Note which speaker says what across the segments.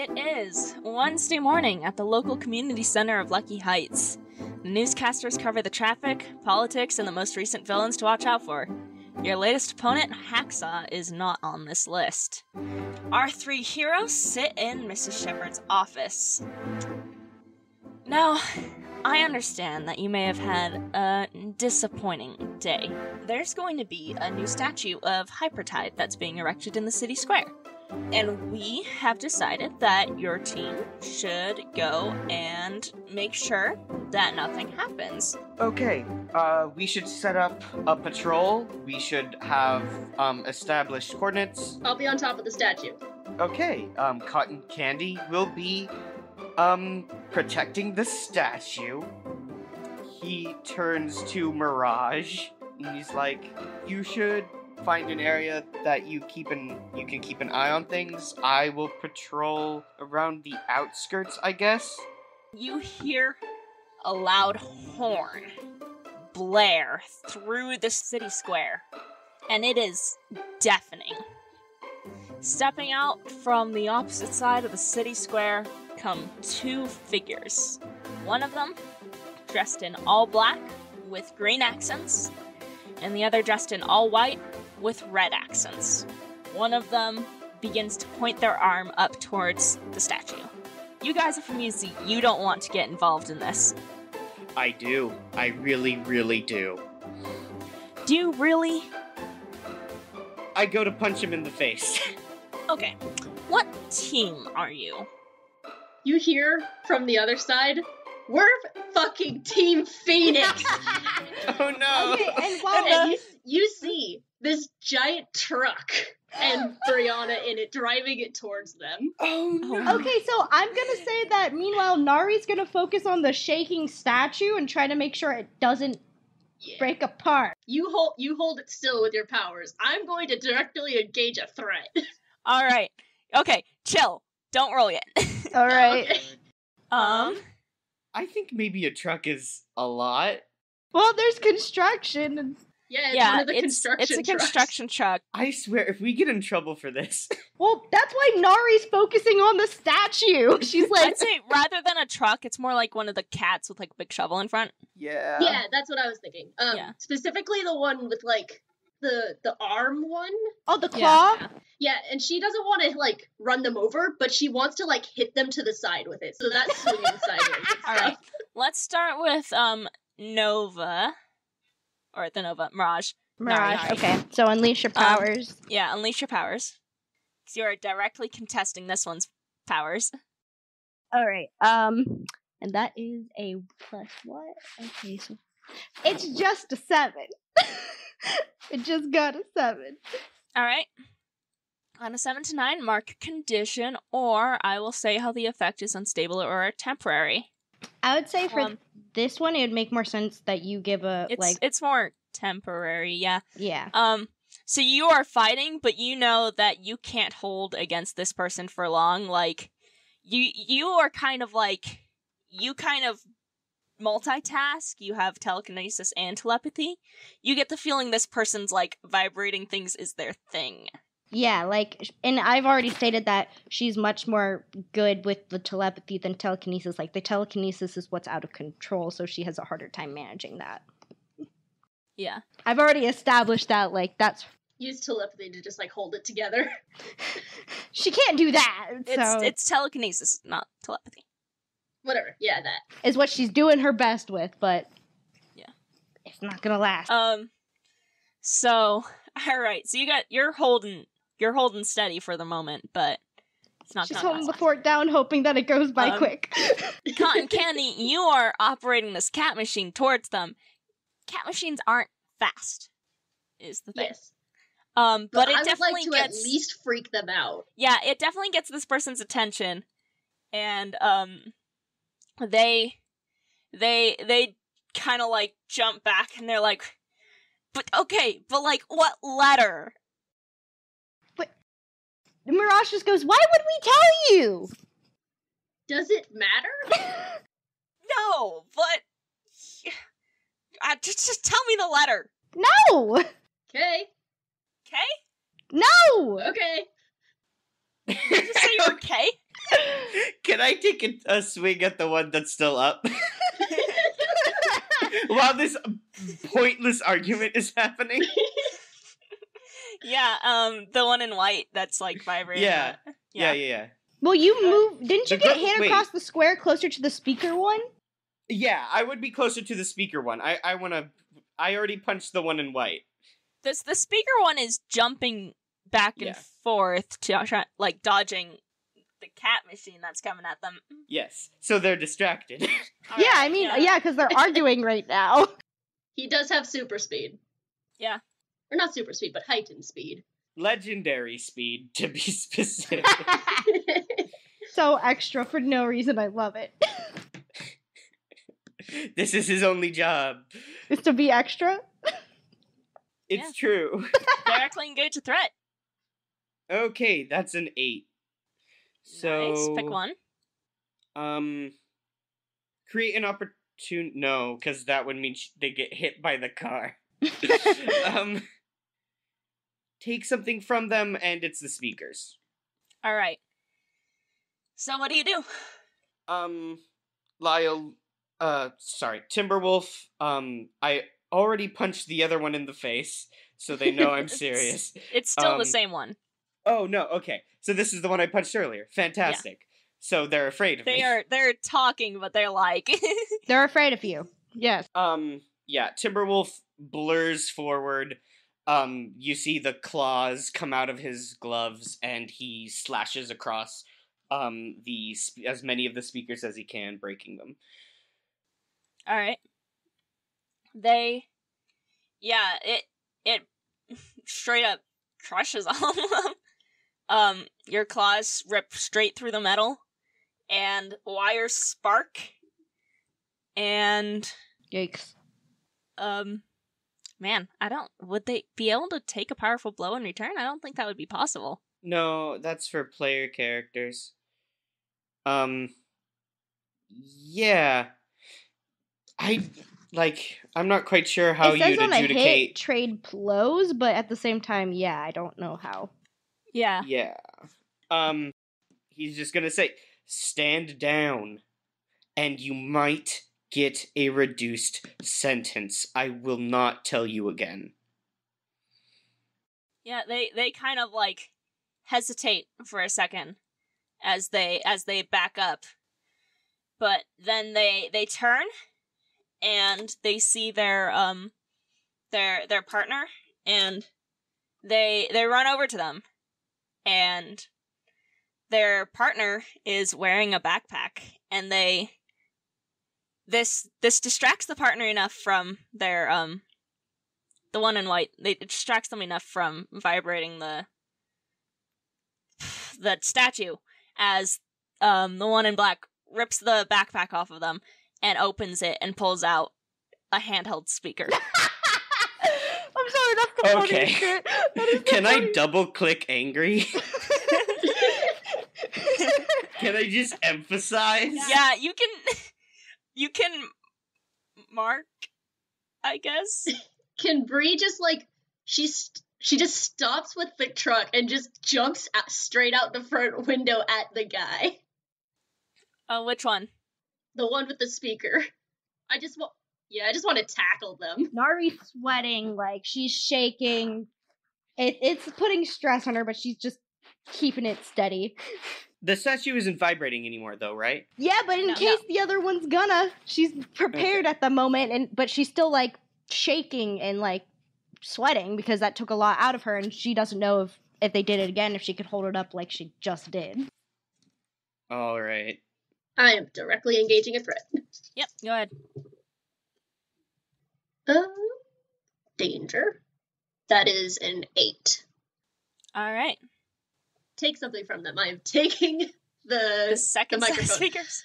Speaker 1: It is Wednesday morning at the local community center of Lucky Heights. The newscasters cover the traffic, politics, and the most recent villains to watch out for. Your latest opponent, Hacksaw, is not on this list. Our three heroes sit in Mrs. Shepard's office. Now, I understand that you may have had a disappointing day. There's going to be a new statue of Hypertide that's being erected in the city square. And we have decided that your team should go and make sure that nothing happens.
Speaker 2: Okay, we should set up a patrol. We should have, established coordinates.
Speaker 3: I'll be on top of the statue.
Speaker 2: Okay, Cotton Candy will be, protecting the statue. He turns to Mirage, and he's like, you should find an area that you can keep an eye on things. I will patrol around the outskirts, I guess.
Speaker 1: You hear a loud horn blare through the city square, and it is deafening. Stepping out from the opposite side of the city square come two figures. One of them dressed in all black with green accents, and the other dressed in all white with red accents. One of them begins to point their arm up towards the statue. You guys are from UC. You don't want to get involved in this.
Speaker 2: I do. I really, really do.
Speaker 1: Do you really?
Speaker 2: I go to punch him in the face.
Speaker 1: Okay. What team are you?
Speaker 3: You hear from the other side, we're fucking Team Phoenix!
Speaker 2: Oh no!
Speaker 3: Okay, and while you see this giant truck and Brianna in it, driving it towards them.
Speaker 2: Oh no!
Speaker 4: Okay, so I'm gonna say that meanwhile Nari's gonna focus on the shaking statue and try to make sure it doesn't break apart.
Speaker 3: You hold it still with your powers. I'm going to directly engage a threat.
Speaker 1: Alright. Okay, chill. Don't roll yet.
Speaker 4: Alright.
Speaker 3: Okay.
Speaker 2: I think maybe a truck is a lot.
Speaker 4: Well, there's construction and
Speaker 3: Yeah, one of the
Speaker 1: it's a
Speaker 3: trucks.
Speaker 1: construction truck.
Speaker 2: I swear, if we get in trouble for this...
Speaker 4: well, that's why Nari's focusing on the statue. She's like,
Speaker 1: I'd say rather than a truck, it's more like one of the cats with like a big shovel in front.
Speaker 2: Yeah.
Speaker 3: Yeah, that's what I was thinking.
Speaker 1: Yeah.
Speaker 3: Specifically the one with like the arm one.
Speaker 4: oh, the claw?
Speaker 3: Yeah, and she doesn't want to like run them over, but she wants to like hit them to the side with it. So that's swinging sideways.
Speaker 1: Alright. Let's start with Nova. Or the Nova. Mirage.
Speaker 4: Mirage.
Speaker 1: Nari.
Speaker 4: Okay, so unleash your powers.
Speaker 1: Yeah, unleash your powers. Because you are directly contesting this one's powers.
Speaker 4: Alright, and that is a plus what? Okay, so it's just a 7. It just got a 7.
Speaker 1: Alright. On a 7 to 9, mark condition, or I will say how the effect is unstable or temporary.
Speaker 4: I would say for this one, it would make more sense that you give a,
Speaker 1: It's more temporary, yeah.
Speaker 4: Yeah.
Speaker 1: So you are fighting, but you know that you can't hold against this person for long. Like, you are kind of like, you kind of multitask. You have telekinesis and telepathy. You get the feeling this person's, like, vibrating things is their thing.
Speaker 4: Yeah, like, and I've already stated that she's much more good with the telepathy than telekinesis. Like, the telekinesis is what's out of control, so she has a harder time managing that.
Speaker 1: Yeah.
Speaker 4: I've already established that, like, that's...
Speaker 3: Use telepathy to just like hold it together.
Speaker 4: She can't do that, so...
Speaker 1: It's telekinesis, not telepathy.
Speaker 3: Whatever, yeah, that.
Speaker 4: Is what she's doing her best with, but...
Speaker 1: Yeah.
Speaker 4: It's not gonna last.
Speaker 1: So, alright, so you're holding steady for the moment, but it's not
Speaker 4: She's
Speaker 1: gonna
Speaker 4: holding
Speaker 1: last
Speaker 4: the fort down, hoping that it goes by quick.
Speaker 1: Cotton Candy, you are operating this cat machine towards them. Cat machines aren't fast, is the thing.
Speaker 3: Yes.
Speaker 1: But it
Speaker 3: I would
Speaker 1: definitely
Speaker 3: like to
Speaker 1: gets...
Speaker 3: at least freak them out.
Speaker 1: Yeah, it definitely gets this person's attention. And, they kind of, like, jump back, and they're like, but like, what letter?
Speaker 4: Mirage just goes, why would we tell you?
Speaker 3: Does it matter?
Speaker 1: No, but... just tell me the letter.
Speaker 4: No!
Speaker 3: Okay.
Speaker 1: Okay?
Speaker 4: No!
Speaker 3: Okay.
Speaker 1: Did you say you're okay?
Speaker 2: Can I take a swing at the one that's still up? While this pointless argument is happening?
Speaker 1: Yeah, the one in white that's like vibrating.
Speaker 2: Yeah. Yeah.
Speaker 4: Well, you move. Didn't you
Speaker 2: The
Speaker 4: get
Speaker 2: go-
Speaker 4: hit
Speaker 2: wait.
Speaker 4: across the square closer to the speaker one?
Speaker 2: Yeah, I would be closer to the speaker one. I already punched the one in white.
Speaker 1: The speaker one is jumping back and
Speaker 2: Yeah.
Speaker 1: forth to try, like dodging the cat machine that's coming at them.
Speaker 2: Yes. So they're distracted.
Speaker 4: Yeah, I mean, yeah, because they're arguing right now.
Speaker 3: He does have super speed.
Speaker 1: Yeah.
Speaker 3: Or not super speed, but heightened speed.
Speaker 2: Legendary speed, to be specific.
Speaker 4: So extra for no reason. I love it.
Speaker 2: This is his only job.
Speaker 4: Is to be extra.
Speaker 2: It's true.
Speaker 1: Directly engage a threat.
Speaker 2: Okay, that's an 8. So
Speaker 1: Nice. Pick one.
Speaker 2: Create an opportune. No, because that would mean they get hit by the car. Take something from them, and it's the speakers.
Speaker 1: All right. So what do you do?
Speaker 2: Lyle, Timberwolf, I already punched the other one in the face, so they know I'm serious.
Speaker 1: It's still the same one.
Speaker 2: Oh, no, okay. So this is the one I punched earlier. Fantastic. So they're afraid of me.
Speaker 1: They're talking, but they're like
Speaker 4: They're afraid of you. Yes.
Speaker 2: Yeah, Timberwolf blurs forward. You see the claws come out of his gloves, and he slashes across as many of the speakers as he can, breaking them.
Speaker 1: All right. It straight up crushes all of them. Your claws rip straight through the metal, and wires spark. And
Speaker 4: Yikes.
Speaker 1: man, would they be able to take a powerful blow in return? I don't think that would be possible.
Speaker 2: No, that's for player characters. Yeah. I'm not quite sure how
Speaker 4: it says
Speaker 2: you'd
Speaker 4: on a hit,
Speaker 2: adjudicate.
Speaker 4: trade blows, but at the same time, yeah, I don't know how.
Speaker 1: Yeah.
Speaker 2: Yeah. He's just gonna say, stand down, and you might get a reduced sentence. I will not tell you again.
Speaker 1: Yeah, they kind of like hesitate for a second as they back up. But then they turn and they see their partner, and they run over to them. And their partner is wearing a backpack, and this distracts the partner enough from their the one in white. It distracts them enough from vibrating the statue as the one in black rips the backpack off of them and opens it and pulls out a handheld speaker.
Speaker 4: I'm sorry, that's the funniest
Speaker 2: Okay.
Speaker 4: shit. That is the
Speaker 2: Can I
Speaker 4: funniest-
Speaker 2: double click angry? Can I just emphasize?
Speaker 1: Yeah, you can mark, I guess.
Speaker 3: Can Bree just like she just stops with the truck and just jumps straight out the front window at the guy,
Speaker 1: Oh, which one?
Speaker 3: the one with the speaker. I just want to tackle them.
Speaker 4: Nari's sweating, like she's shaking. It's putting stress on her, but she's just keeping it steady.
Speaker 2: The statue isn't vibrating anymore, though, right?
Speaker 4: Yeah, but in
Speaker 1: No.
Speaker 4: case the other one's gonna, she's prepared at the moment, but she's still like shaking and like sweating because that took a lot out of her, and she doesn't know if they did it again, if she could hold it up like she just did.
Speaker 2: All right.
Speaker 3: I am directly engaging a threat.
Speaker 1: Yep, go ahead.
Speaker 3: Danger. That is an 8.
Speaker 1: All right.
Speaker 3: Take something from them. I am taking
Speaker 1: The second set of
Speaker 3: microphone.
Speaker 1: speakers.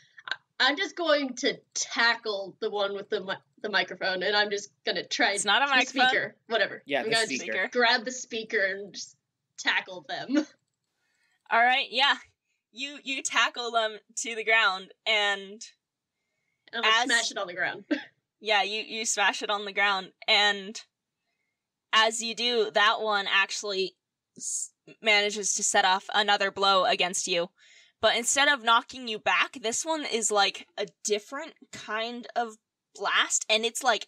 Speaker 3: I'm just going to tackle the one with the microphone, and I'm just gonna try.
Speaker 1: It's not a
Speaker 3: the
Speaker 1: microphone.
Speaker 3: Speaker, whatever.
Speaker 2: Yeah,
Speaker 3: I'm
Speaker 2: the
Speaker 3: gonna
Speaker 2: speaker.
Speaker 3: grab the speaker and just tackle them.
Speaker 1: All right, yeah. You tackle them to the ground, and
Speaker 3: I'm gonna
Speaker 1: As-
Speaker 3: smash it on the ground.
Speaker 1: yeah, you smash it on the ground, and as you do, that one actually manages to set off another blow against you, But instead of knocking you back, this one is like a different kind of blast, and it's like,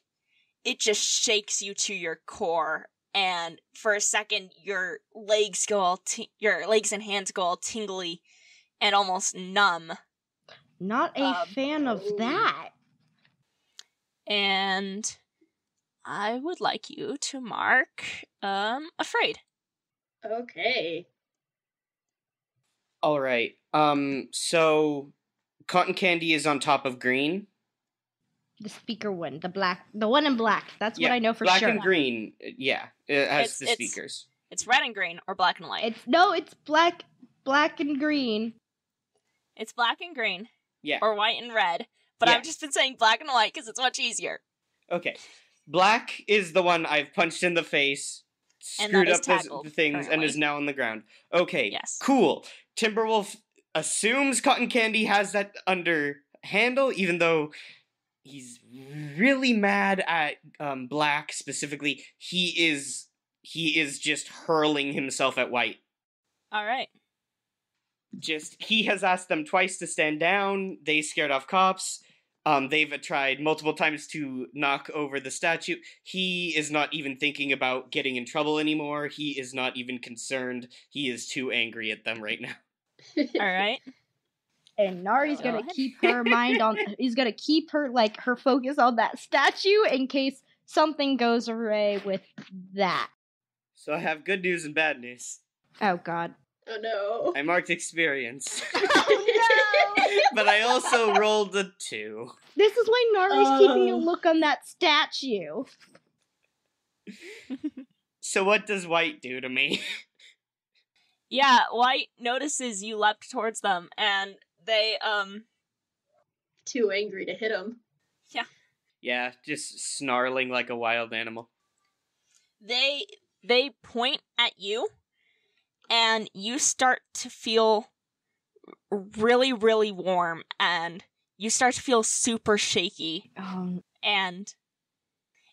Speaker 1: it just shakes you to your core, and for a second, your legs and hands go all tingly and almost numb.
Speaker 4: Not a fan of that.
Speaker 1: And I would like you to mark, afraid.
Speaker 3: Okay.
Speaker 2: All right. So cotton candy is on top of green.
Speaker 4: The speaker one, the one in black. That's what I know for
Speaker 2: black
Speaker 4: sure.
Speaker 2: and green. Yeah, it has the
Speaker 1: It's-
Speaker 2: speakers.
Speaker 1: It's red and green, or black and white.
Speaker 4: It's black and green.
Speaker 1: It's black and green.
Speaker 2: Yeah.
Speaker 1: Or white and red. But
Speaker 2: Yeah.
Speaker 1: I've just been saying black and white because it's much easier.
Speaker 2: Okay. Black is the one I've punched in the face,
Speaker 1: And
Speaker 2: screwed
Speaker 1: that is
Speaker 2: up
Speaker 1: tackled,
Speaker 2: the things, and
Speaker 1: currently.
Speaker 2: is now on the ground. Okay.
Speaker 1: Yes.
Speaker 2: Cool. Timberwolf assumes cotton candy has that under handle, even though he's really mad at Black specifically. He is just hurling himself at White.
Speaker 1: Alright.
Speaker 2: He has asked them twice to stand down. They scared off cops. They've tried multiple times to knock over the statue. He is not even thinking about getting in trouble anymore. He is not even concerned. He is too angry at them right now.
Speaker 1: Alright.
Speaker 4: And Nari's
Speaker 1: Go
Speaker 4: gonna
Speaker 1: ahead.
Speaker 4: keep her mind on. He's gonna keep her her focus on that statue in case something goes awry with that.
Speaker 2: So I have good news and bad news.
Speaker 4: Oh God.
Speaker 3: Oh no.
Speaker 2: I marked experience,
Speaker 4: Oh no!
Speaker 2: but I also rolled a 2.
Speaker 4: This is why Nari's keeping a look on that statue.
Speaker 2: So what does White do to me?
Speaker 1: Yeah, White notices you leapt towards them, and they,
Speaker 3: Too angry to hit him.
Speaker 2: Yeah, just snarling like a wild animal.
Speaker 1: they point at you, and you start to feel really, really warm, and you start to feel super shaky, and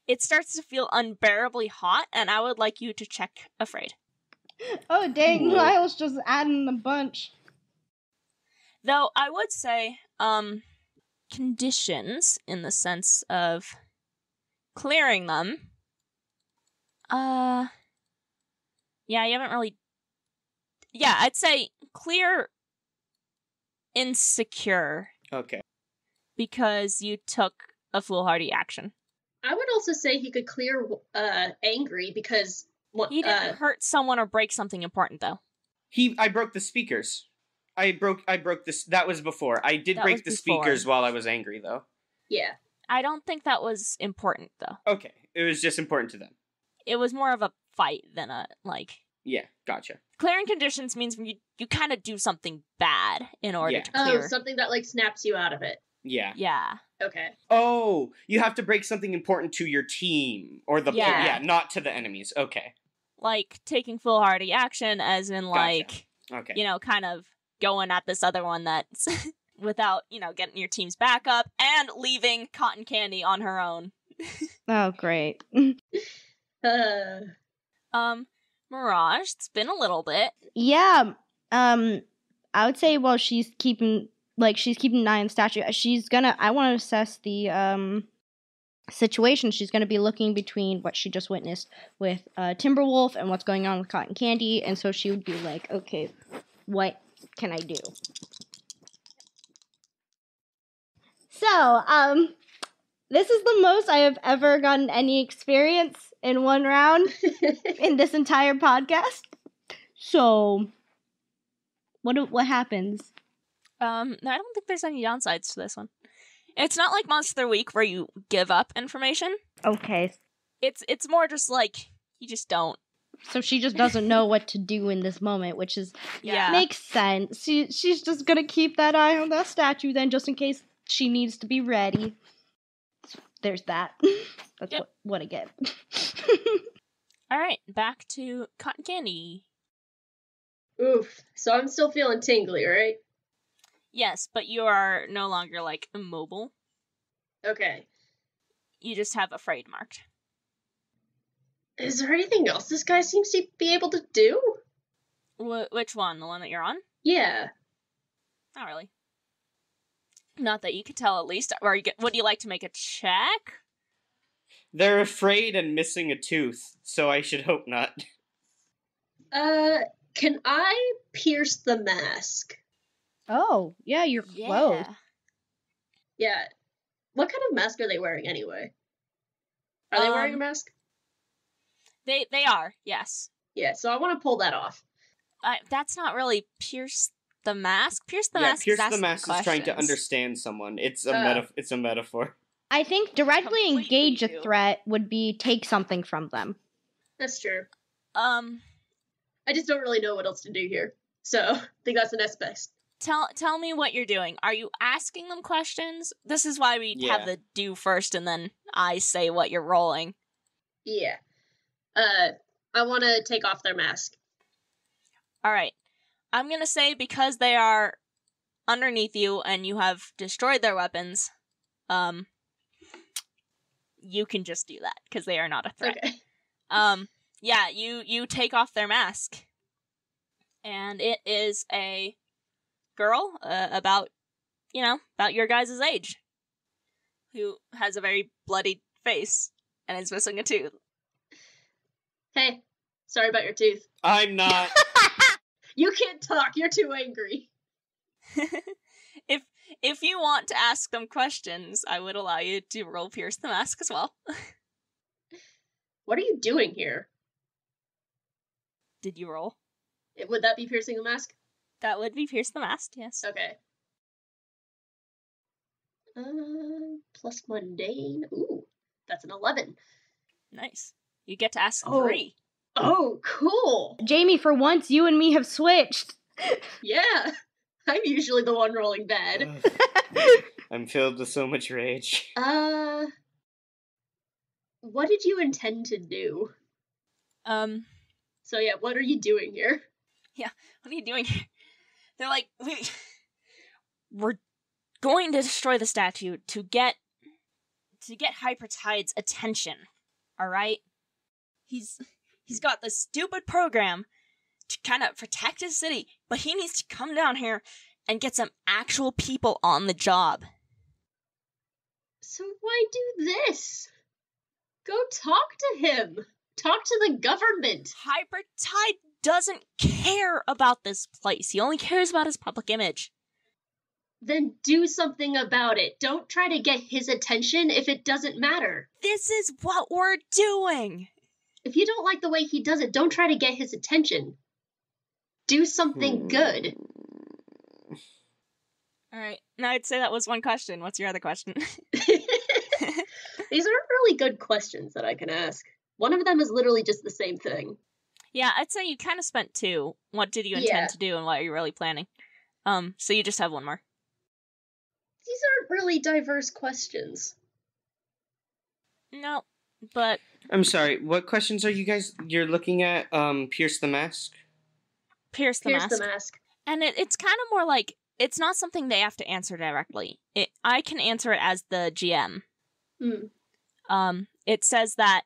Speaker 1: it starts to feel unbearably hot, and I would like you to check Afraid.
Speaker 4: Oh dang!
Speaker 2: Cool.
Speaker 4: Niall's just adding a bunch.
Speaker 1: Though I would say, conditions in the sense of clearing them. Yeah, you haven't really. Yeah, I'd say clear insecure
Speaker 2: Okay.
Speaker 1: because you took a foolhardy action.
Speaker 3: I would also say he could clear angry because
Speaker 1: He didn't hurt someone or break something important, though.
Speaker 2: I broke the speakers. I broke this. That was before. I did
Speaker 1: That
Speaker 2: break
Speaker 1: was
Speaker 2: the
Speaker 1: before.
Speaker 2: speakers while I was angry, though.
Speaker 3: yeah.
Speaker 1: I don't think that was important, though.
Speaker 2: Okay, it was just important to them.
Speaker 1: It was more of a fight than a, like...
Speaker 2: Yeah, gotcha.
Speaker 1: Clearing conditions means you kind of do something bad in order
Speaker 2: Yeah.
Speaker 1: to
Speaker 3: Oh,
Speaker 1: clear.
Speaker 3: something that like snaps you out of it.
Speaker 2: Yeah.
Speaker 1: Yeah.
Speaker 3: Okay.
Speaker 2: Oh, you have to break something important to your team or the
Speaker 1: Yeah.
Speaker 2: not to the enemies. Okay.
Speaker 1: Like, taking foolhardy action, as in, like,
Speaker 2: Okay.
Speaker 1: you know, kind of going at this other one that's without, you know, getting your team's back up and leaving Cotton Candy on her own.
Speaker 4: Oh great.
Speaker 1: Mirage, it's been a little bit.
Speaker 4: Yeah. I would say while she's keeping an eye on the statue, I want to assess the situation. She's gonna be looking between what she just witnessed with Timberwolf and what's going on with Cotton Candy, and so she would be like, okay, what can I do? So, this is the most I have ever gotten any experience in one round in this entire podcast. So, what happens?
Speaker 1: I don't think there's any downsides to this one. It's not like Monster of the Week where you give up information.
Speaker 4: Okay,
Speaker 1: It's more just like you just don't.
Speaker 4: so she just doesn't know what to do in this moment, which is
Speaker 1: Yeah.
Speaker 4: makes sense. She's just gonna keep that eye on that statue then, just in case she needs to be ready. There's that. That's
Speaker 1: Yep.
Speaker 4: what I get.
Speaker 1: All right, back to Cotton Candy.
Speaker 3: Oof. So I'm still feeling tingly, right?
Speaker 1: Yes, but you are no longer like immobile.
Speaker 3: Okay.
Speaker 1: You just have Afraid marked.
Speaker 3: Is there anything else this guy seems to be able to do?
Speaker 1: Which one? The one that you're on?
Speaker 3: Yeah.
Speaker 1: Not really. Not that you can tell, at least. Or would you like to make a check?
Speaker 2: They're afraid and missing a tooth, so I should hope not.
Speaker 3: Can I pierce the mask?
Speaker 4: Oh, yeah, you're close.
Speaker 3: Yeah. What kind of mask are they wearing anyway? Are they wearing a mask?
Speaker 1: They are, yes.
Speaker 3: Yeah, so I want to pull that off.
Speaker 1: That's not really pierce the mask. Pierce the mask.
Speaker 2: Pierce the mask is trying to understand someone. It's a metaphor.
Speaker 4: I think directly
Speaker 1: Completely
Speaker 4: engage a
Speaker 1: do.
Speaker 4: threat would be take something from them.
Speaker 3: That's true.
Speaker 1: I
Speaker 3: just don't really know what else to do here. So, I think that's the next best.
Speaker 1: Tell me what you're doing. Are you asking them questions? This is why we have the do first and then I say what you're rolling.
Speaker 3: Yeah. I want to take off their mask.
Speaker 1: Alright. I'm gonna say because they are underneath you and you have destroyed their weapons, you can just do that, because they are not a threat.
Speaker 3: Okay.
Speaker 1: Yeah, you take off their mask. And it is a girl, about your guys' age, who has a very bloodied face and is missing a tooth.
Speaker 3: Hey, sorry about your tooth.
Speaker 2: I'm not.
Speaker 3: You can't talk, you're too angry.
Speaker 1: If you want to ask them questions, I would allow you to roll pierce the mask as well.
Speaker 3: What are you doing here?
Speaker 1: Did you roll?
Speaker 3: Would that be piercing the mask?
Speaker 1: That would be pierce the mask, yes.
Speaker 3: Okay. Plus mundane. Ooh, that's an 11.
Speaker 1: Nice. You get to ask 3.
Speaker 3: Oh, cool.
Speaker 4: Jamie, for once, you and me have switched.
Speaker 3: Yeah. I'm usually the one rolling bad.
Speaker 2: I'm filled with so much rage.
Speaker 3: What did you intend to do? So yeah, what are you doing here?
Speaker 1: Yeah, what are you doing here? They're like, we're going to destroy the statue to get Hypertide's attention. All right? He's got this stupid program to kind of protect his city, but he needs to come down here and get some actual people on the job.
Speaker 3: So why do this? Go talk to him. Talk to the government.
Speaker 1: Hypertide doesn't care about this place. He only cares about his public image.
Speaker 3: Then do something about it. Don't try to get his attention if it doesn't matter.
Speaker 1: This is what we're doing.
Speaker 3: If you don't like the way he does it, don't try to get his attention. Do something good.
Speaker 1: Alright, now I'd say that was one question. What's your other question?
Speaker 3: These aren't really good questions that I can ask. One of them is literally just the same thing.
Speaker 1: Yeah, I'd say you kind of spent 2. What did you intend to do and what are you really planning? So you just have one more.
Speaker 3: These aren't really diverse questions.
Speaker 1: No, but...
Speaker 2: I'm sorry, what questions are you're looking at? Pierce the mask?
Speaker 1: Pierce the mask. And it's kind of more like, it's not something they have to answer directly. I can answer it as the GM. It says that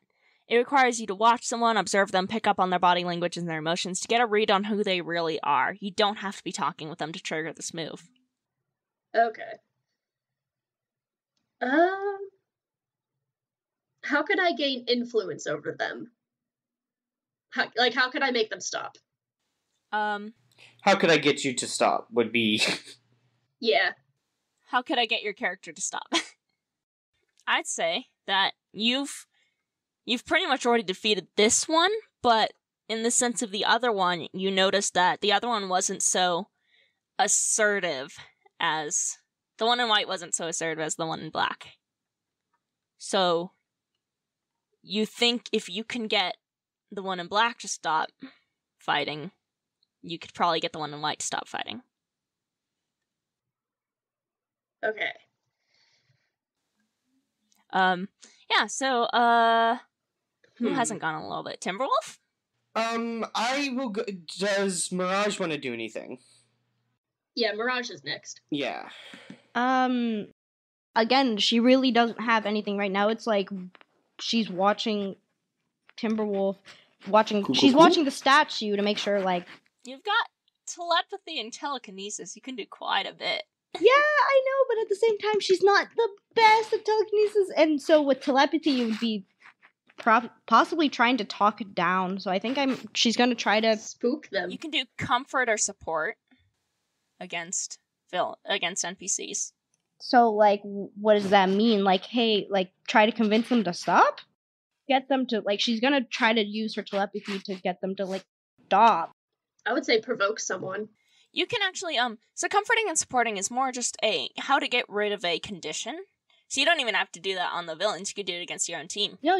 Speaker 1: it requires you to watch someone, observe them, pick up on their body language and their emotions to get a read on who they really are. You don't have to be talking with them to trigger this move.
Speaker 3: Okay. How could I gain influence over them? How could I make them stop?
Speaker 2: How could I get you to stop would be...
Speaker 3: Yeah.
Speaker 1: How could I get your character to stop? I'd say that you've pretty much already defeated this one, but in the sense of the other one, you noticed that the other one wasn't so assertive as... The one in white wasn't so assertive as the one in black. So, you think if you can get the one in black to stop fighting, you could probably get the one in white to stop fighting.
Speaker 3: Okay.
Speaker 1: Yeah, so, who hasn't gone a little bit? Timberwolf?
Speaker 2: I will go... Does Mirage want to do anything?
Speaker 3: Yeah, Mirage is next.
Speaker 2: Yeah.
Speaker 4: Again, she really doesn't have anything right now. It's like she's watching Timberwolf, watching the statue to make sure, like...
Speaker 1: You've got telepathy and telekinesis, you can do quite a bit.
Speaker 4: Yeah, I know, but at the same time, she's not the best at telekinesis. And so with telepathy, you would be possibly trying to talk it down. So I think she's going to try to
Speaker 3: spook them.
Speaker 1: You can do comfort or support against NPCs.
Speaker 4: So, like, what does that mean? Like, hey, like, try to convince them to stop? Get them to, like, she's gonna try to use her telepathy to get them to, like, stop.
Speaker 3: I would say provoke someone.
Speaker 1: You can actually, so comforting and supporting is more just how to get rid of a condition. So you don't even have to do that on the villains, you could do it against your own team.
Speaker 4: No,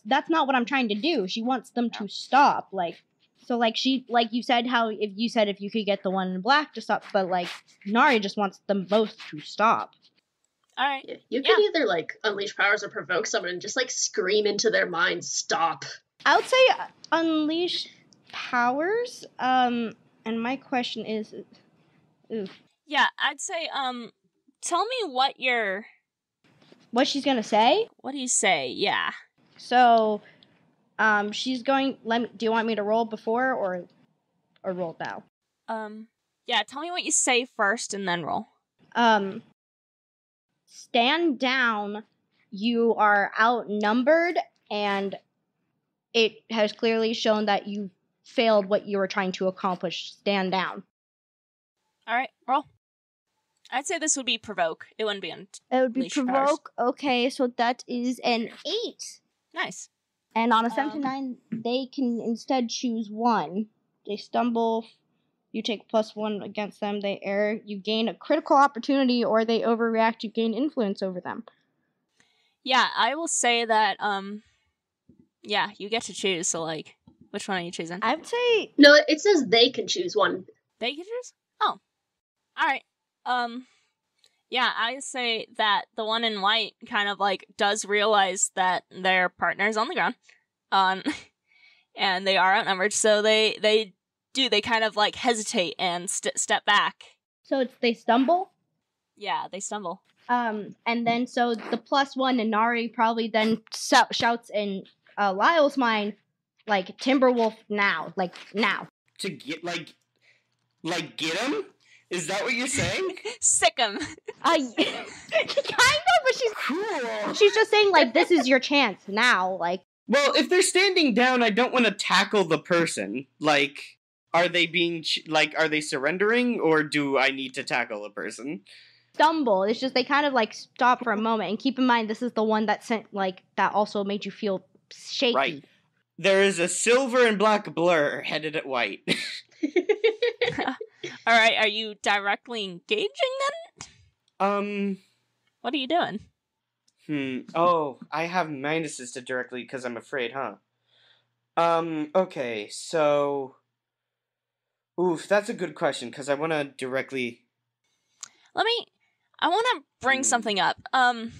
Speaker 4: that's not what I'm trying to do. She wants them to stop, like... So, like, you said if you could get the one in black to stop, but, like, Nari just wants them both to stop.
Speaker 1: Alright.
Speaker 3: Yeah. You could either, like, unleash powers or provoke someone and just, like, scream into their mind, stop.
Speaker 4: I would say unleash powers, and my question is...
Speaker 1: Yeah, I'd say, tell me what
Speaker 4: she's gonna say?
Speaker 1: What do you say? Yeah.
Speaker 4: So... she's going. Do you want me to roll before or roll now?
Speaker 1: Yeah. Tell me what you say first, and then roll.
Speaker 4: Stand down. You are outnumbered, and it has clearly shown that you failed what you were trying to accomplish. Stand down.
Speaker 1: All right, roll. I'd say this would be provoke. It wouldn't be
Speaker 4: It would be provoke. Powers. Okay, so that is an 8.
Speaker 1: Nice.
Speaker 4: And on a 7 to 9, they can instead choose 1. They stumble, you take +1 against them, they err, you gain a critical opportunity, or they overreact, you gain influence over them.
Speaker 1: Yeah, I will say that, yeah, you get to choose, so, like, which one are you choosing?
Speaker 4: I would say...
Speaker 3: No, it says they can choose one.
Speaker 1: They can choose? Oh. Alright, yeah, I say that the one in white kind of, like, does realize that their partner's on the ground, and they are outnumbered, so they kind of, like, hesitate and step back.
Speaker 4: So they stumble?
Speaker 1: Yeah, they stumble.
Speaker 4: And then, so the +1 and Nari probably then shouts in Lyle's mind, like, Timberwolf now, like, now.
Speaker 2: To get, like, get him? Is that what you're saying?
Speaker 1: Sick him.
Speaker 4: Kind of, but she's just saying, like, this is your chance now, like.
Speaker 2: Well, if they're standing down, I don't want to tackle the person. Like, are they are they surrendering, or do I need to tackle a person?
Speaker 4: Stumble. It's just they kind of, like, stop for a moment, and keep in mind this is the one that that also made you feel shaky.
Speaker 2: Right. There is a silver and black blur headed at white.
Speaker 1: Alright, are you directly engaging then? What are you doing?
Speaker 2: Oh, I have minuses to directly because I'm afraid, huh? Okay, so... Oof, that's a good question, because I want to directly...
Speaker 1: I want to bring something up. I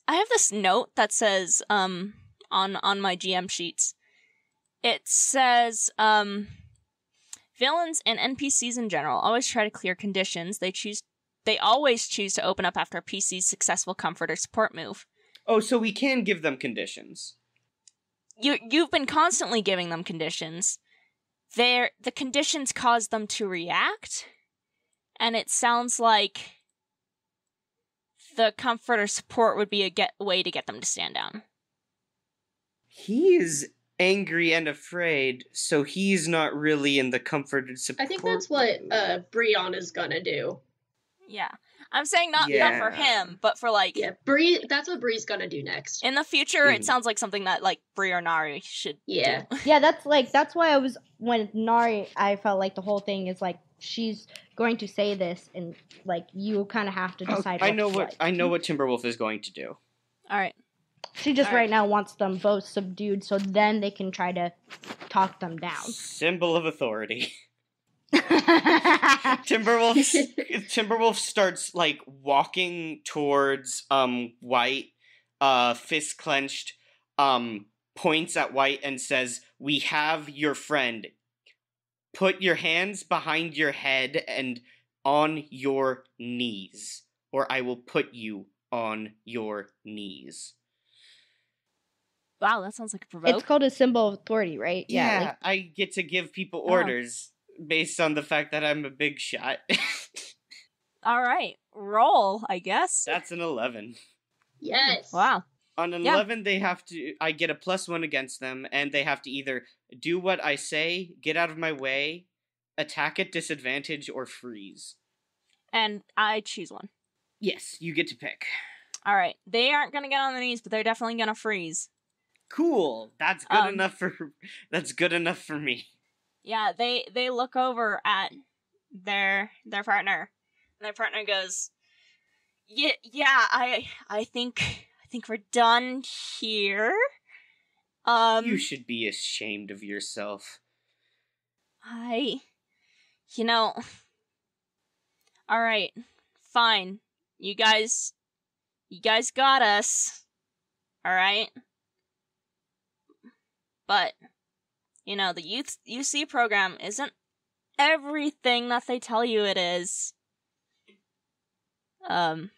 Speaker 1: have this note that says, on my GM sheets. It says, villains and NPCs in general always try to clear conditions. They always choose to open up after a PC's successful comfort or support move.
Speaker 2: Oh, so we can give them conditions.
Speaker 1: You've been constantly giving them conditions. The conditions cause them to react, and it sounds like the comfort or support would be a way to get them to stand down.
Speaker 2: He is angry and afraid, so he's not really in the comfort and support.
Speaker 3: I think that's what Breon is gonna do.
Speaker 1: Yeah. I'm saying not for him, but for, like...
Speaker 3: Yeah, Bree, that's what Bree's gonna do next.
Speaker 1: In the future, it sounds like something that, like, Bree or Nari should do.
Speaker 4: Yeah, that's why when Nari, I felt like the whole thing is, like, she's going to say this, and, like, you kind of have to decide
Speaker 2: I know what Timberwolf is going to do.
Speaker 1: Alright.
Speaker 4: She just right now wants them both subdued, so then they can try to talk them down.
Speaker 2: Symbol of authority. Timberwolf starts, like, walking towards White, fist clenched, points at White and says, "We have your friend. Put your hands behind your head and on your knees, or I will put you on your knees."
Speaker 1: Wow, that sounds like a provoke.
Speaker 4: It's called a symbol of authority, right?
Speaker 2: Yeah, like, I get to give people orders. based on the fact that I'm a big shot.
Speaker 1: All right, roll, I guess.
Speaker 2: That's an 11.
Speaker 3: Yes.
Speaker 1: Wow.
Speaker 2: On an
Speaker 1: Yeah.
Speaker 2: 11, I get a +1 against them, and they have to either do what I say, get out of my way, attack at disadvantage, or freeze.
Speaker 1: And I choose one.
Speaker 2: Yes, you get to pick.
Speaker 1: All right, they aren't gonna get on their knees, but they're definitely gonna freeze.
Speaker 2: Cool. That's good enough for me.
Speaker 1: Yeah, they look over at their partner, and their partner goes, "Yeah, I think we're done here."
Speaker 2: You should be ashamed of yourself.
Speaker 1: All right, fine. You guys got us. All right. But, the youth UC program isn't everything that they tell you it is. And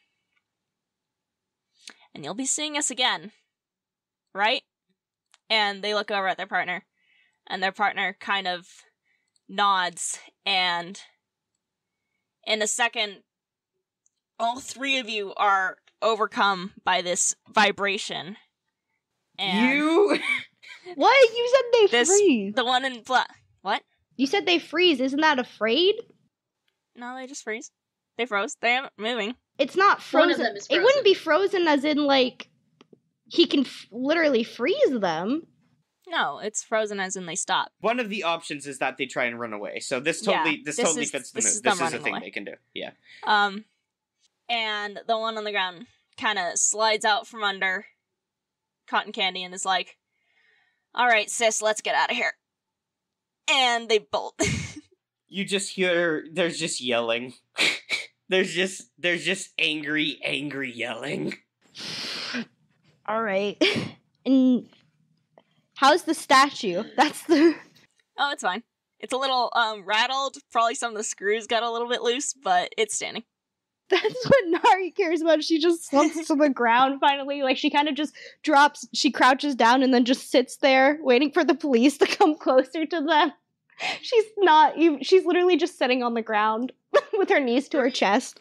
Speaker 1: you'll be seeing us again, right? And they look over at their partner, and their partner kind of nods, and in a second, all three of you are overcome by this vibration. And
Speaker 2: You?
Speaker 4: What? You said they freeze.
Speaker 1: the one in black. What?
Speaker 4: You said they freeze. Isn't that afraid?
Speaker 1: No, they just freeze. They froze. They aren't moving.
Speaker 4: It's not
Speaker 3: One of
Speaker 4: frozen.
Speaker 3: them is
Speaker 4: It wouldn't
Speaker 3: frozen.
Speaker 4: be frozen as in, like, he can literally freeze them.
Speaker 1: No, it's frozen as in they stop.
Speaker 2: One of the options is that they try and run away. So this
Speaker 1: Yeah,
Speaker 2: totally
Speaker 1: this
Speaker 2: fits the
Speaker 1: is
Speaker 2: move.
Speaker 1: them
Speaker 2: This is a
Speaker 1: running
Speaker 2: thing
Speaker 1: away.
Speaker 2: they can do. Yeah.
Speaker 1: And the one on the ground kind of slides out from under Cotton Candy and is like, "All right, sis, let's get out of here." And they bolt.
Speaker 2: You just hear there's just yelling. there's just angry yelling.
Speaker 4: All right. And how's the statue? That's the...
Speaker 1: Oh, it's fine. It's a little rattled. Probably some of the screws got a little bit loose, but it's standing.
Speaker 4: That's what Nari cares about. She just slumps to the ground finally. Like, she kind of just drops, she crouches down and then just sits there waiting for the police to come closer to them. She's not even, she's literally just sitting on the ground with her knees to her chest.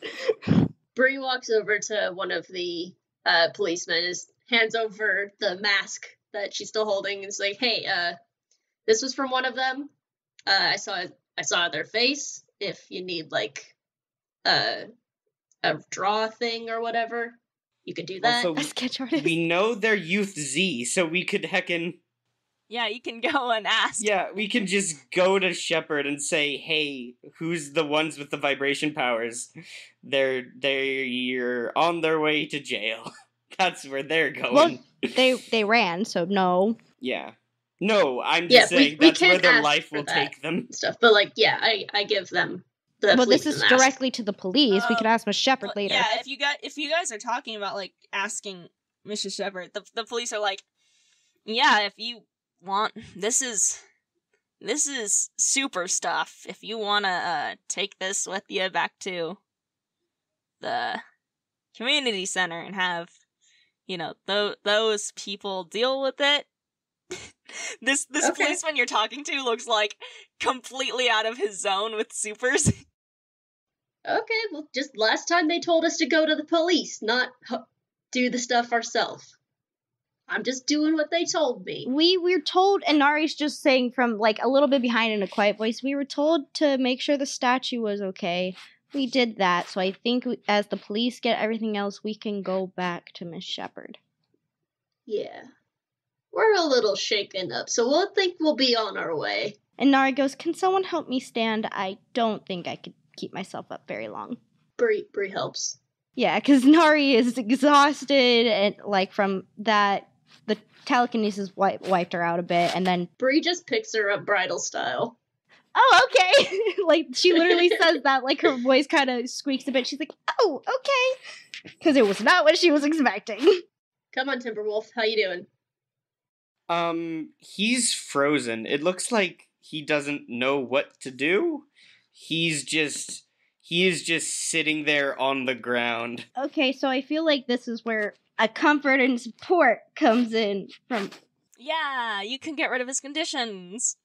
Speaker 3: Bree walks over to one of the policemen, hands over the mask that she's still holding, and is like, "Hey, this was from one of them. I saw their face. If you need like a draw thing or whatever, you could do that."
Speaker 2: Also,
Speaker 4: A sketch artist.
Speaker 2: we know they're Youth Z, so we could heckin'...
Speaker 1: Yeah, you can go and ask.
Speaker 2: Yeah, we can just go to Shepard and say, "Hey, who's the ones with the vibration powers? They're on their way to jail." That's where they're going.
Speaker 4: Well, they ran, so no.
Speaker 2: Yeah. No, I'm
Speaker 3: Yeah,
Speaker 2: just
Speaker 3: we
Speaker 2: saying that's where
Speaker 3: can't
Speaker 2: their
Speaker 3: ask
Speaker 2: life
Speaker 3: for
Speaker 2: will
Speaker 3: that.
Speaker 2: take them.
Speaker 3: Stuff, but like, yeah, I give them the
Speaker 4: Well, this
Speaker 3: police
Speaker 4: is
Speaker 3: the mask.
Speaker 4: directly to the police. We could ask Miss Shepard
Speaker 1: Well,
Speaker 4: later.
Speaker 1: Yeah, if you guys are talking about like asking Mrs. Shepard, the police are like, "Yeah, if you want, this is super stuff. If you wanna take this with you back to the community center and have, those people deal with it." This
Speaker 3: Okay.
Speaker 1: policeman you're talking to looks like completely out of his zone with supers.
Speaker 3: Okay, well, just last time they told us to go to the police, not do the stuff ourselves. I'm just doing what they told me.
Speaker 4: We were told, and Nari's just saying from like a little bit behind in a quiet voice, we were told to make sure the statue was okay. We did that, so I think as the police get everything else, we can go back to Miss Shepard.
Speaker 3: Yeah. We're a little shaken up, so we'll think we'll be on our way.
Speaker 4: And Nari goes, "Can someone help me stand? I don't think I could keep myself up very long."
Speaker 3: Bree helps.
Speaker 4: Yeah, because Nari is exhausted, and like from that, the telekinesis wiped her out a bit, and then,
Speaker 3: Bree just picks her up bridal style.
Speaker 4: "Oh, okay." Like, she literally says that, like, her voice kind of squeaks a bit. She's like, "Oh, okay." Because it was not what she was expecting.
Speaker 3: Come on, Timberwolf, how you doing?
Speaker 2: He's frozen. It looks like he doesn't know what to do. He is just sitting there on the ground.
Speaker 4: Okay, so I feel like this is where a comfort and support comes in from...
Speaker 1: Yeah, you can get rid of his conditions.